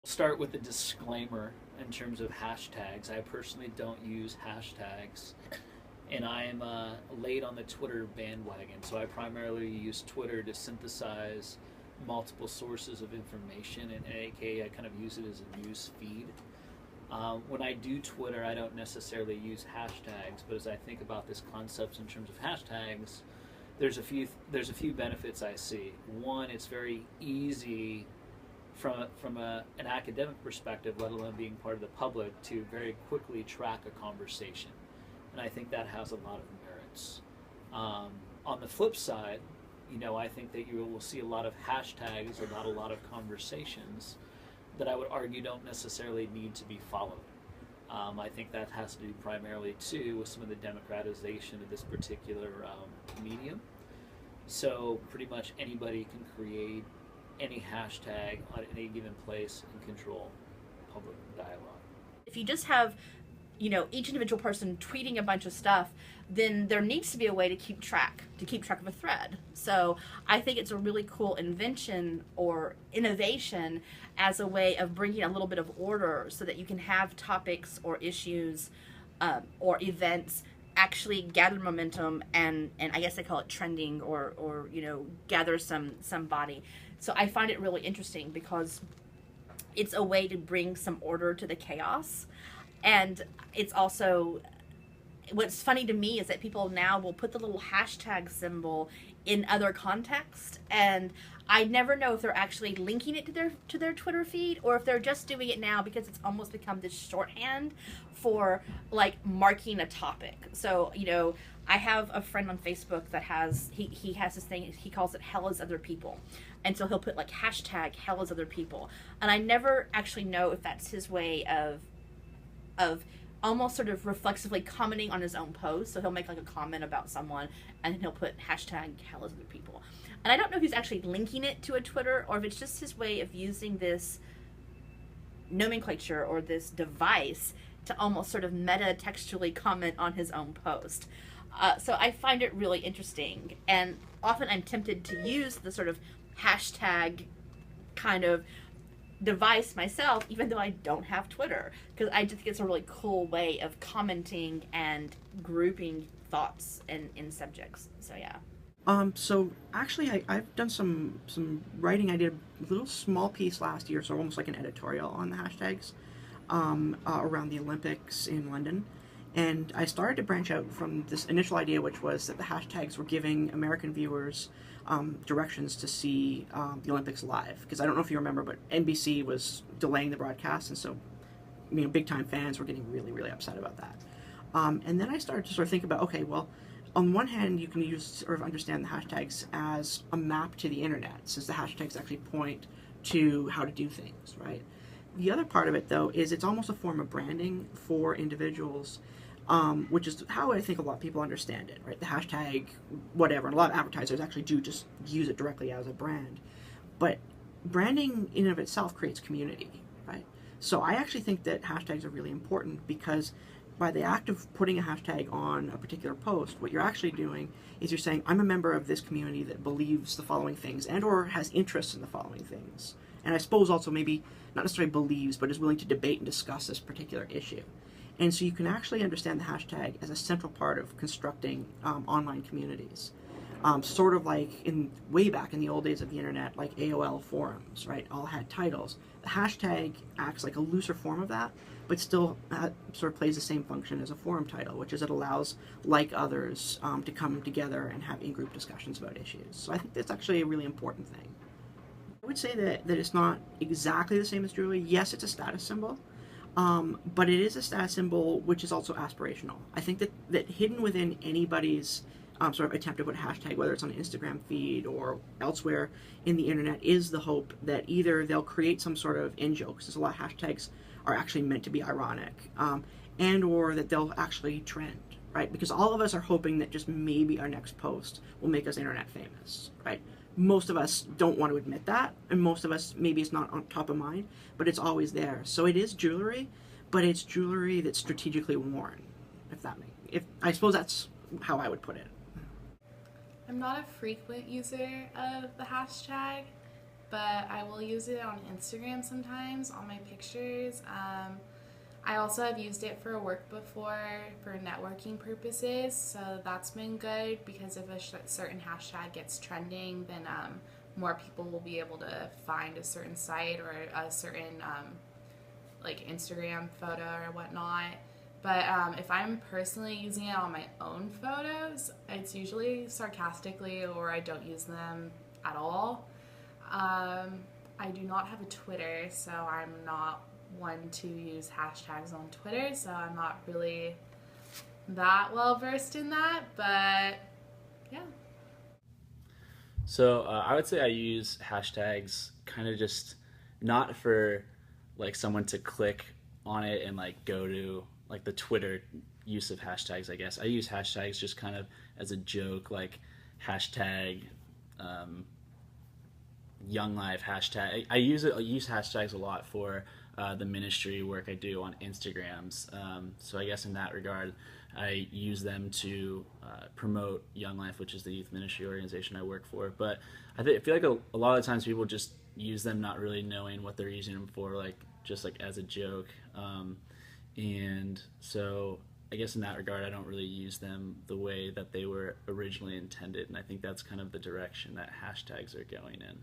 Start with a disclaimer in terms of hashtags. I personally don't use hashtags, and I'm late on the Twitter bandwagon. So I primarily use Twitter to synthesize multiple sources of information, and aka I kind of use it as a news feed. When I do Twitter, I don't necessarily use hashtags, but as I think about this concept in terms of hashtags, there's a few benefits I see. One, it's very easy from an academic perspective, let alone being part of the public, to very quickly track a conversation, and I think that has a lot of merits. On the flip side, I think that you will see a lot of hashtags about a lot of conversations that I would argue don't necessarily need to be followed. I think that has to do primarily too with some of the democratization of this particular medium. So pretty much anybody can create any hashtag on any given place and control public dialogue. If you just have, each individual person tweeting a bunch of stuff, then there needs to be a way to keep track of a thread. So I think it's a really cool invention or innovation as a way of bringing a little bit of order so that you can have topics or issues or events actually gather momentum and I guess they call it trending or gather some body. So I find it really interesting because it's a way to bring some order to the chaos. And it's also, what's funny to me is that people now will put the little hashtag symbol in other context, and I never know if they're actually linking it to their Twitter feed or if they're just doing it now because it's almost become this shorthand for like marking a topic. So I have a friend on Facebook that he has this thing, he calls it hell is other people, and so he'll put like hashtag hell is other people, and I never actually know if that's his way of almost sort of reflexively commenting on his own post. So he'll make like a comment about someone and then he'll put hashtag hell is other people. And I don't know if he's actually linking it to a Twitter or if it's just his way of using this nomenclature or this device to almost sort of meta-textually comment on his own post. So I find it really interesting. And often I'm tempted to use the sort of hashtag kind of device myself, even though I don't have Twitter, because I just think it's a really cool way of commenting and grouping thoughts in subjects. So yeah. So actually, I've done some writing. I did a little small piece last year, so almost like an editorial on the hashtags around the Olympics in London. And I started to branch out from this initial idea, which was that the hashtags were giving American viewers directions to see the Olympics live. Because I don't know if you remember, but NBC was delaying the broadcast, and so big-time fans were getting really, really upset about that. And then I started to sort of think about, okay, well, on one hand, you can understand the hashtags as a map to the internet, since the hashtags actually point to how to do things, right? The other part of it, though, is it's almost a form of branding for individuals, which is how I think a lot of people understand it, right? The hashtag, whatever, and a lot of advertisers actually do just use it directly as a brand. But branding in and of itself creates community, right? So I actually think that hashtags are really important because by the act of putting a hashtag on a particular post, what you're actually doing is you're saying, I'm a member of this community that believes the following things and or has interest in the following things. And I suppose also maybe not necessarily believes, but is willing to debate and discuss this particular issue. And so you can actually understand the hashtag as a central part of constructing online communities. Sort of like way back in the old days of the internet, like AOL forums, right? All had titles. The hashtag acts like a looser form of that, but still sort of plays the same function as a forum title, which is it allows like others to come together and have in-group discussions about issues. So I think that's actually a really important thing. I would say that it's not exactly the same as jewelry. Yes, it's a status symbol, but it is a status symbol which is also aspirational. I think that hidden within anybody's sort of attempt to put a hashtag, whether it's on an Instagram feed or elsewhere in the internet, is the hope that either they'll create some sort of in-joke, because a lot of hashtags are actually meant to be ironic, and or that they'll actually trend, right? Because all of us are hoping that just maybe our next post will make us internet famous, right? Most of us don't want to admit that, and most of us, maybe it's not on top of mind, but it's always there. So it is jewelry, but it's jewelry that's strategically worn, I suppose that's how I would put it. I'm not a frequent user of the hashtag, but I will use it on Instagram sometimes on my pictures. I also have used it for work before for networking purposes, so that's been good because if a certain hashtag gets trending, then more people will be able to find a certain site or a certain like Instagram photo or whatnot. But if I'm personally using it on my own photos, it's usually sarcastically or I don't use them at all. I do not have a Twitter, so I'm not one to use hashtags on Twitter, so I'm not really that well versed in that, but yeah. So I would say I use hashtags kind of just not for like someone to click on it and like go to like the Twitter use of hashtags. I guess I use hashtags just kind of as a joke, like hashtag Young Life hashtag. I use hashtags a lot for the ministry work I do on Instagrams. So I guess in that regard, I use them to promote Young Life, which is the youth ministry organization I work for. But I feel like a lot of times people just use them not really knowing what they're using them for, like just like as a joke. And so I guess in that regard, I don't really use them the way that they were originally intended. And I think that's kind of the direction that hashtags are going in.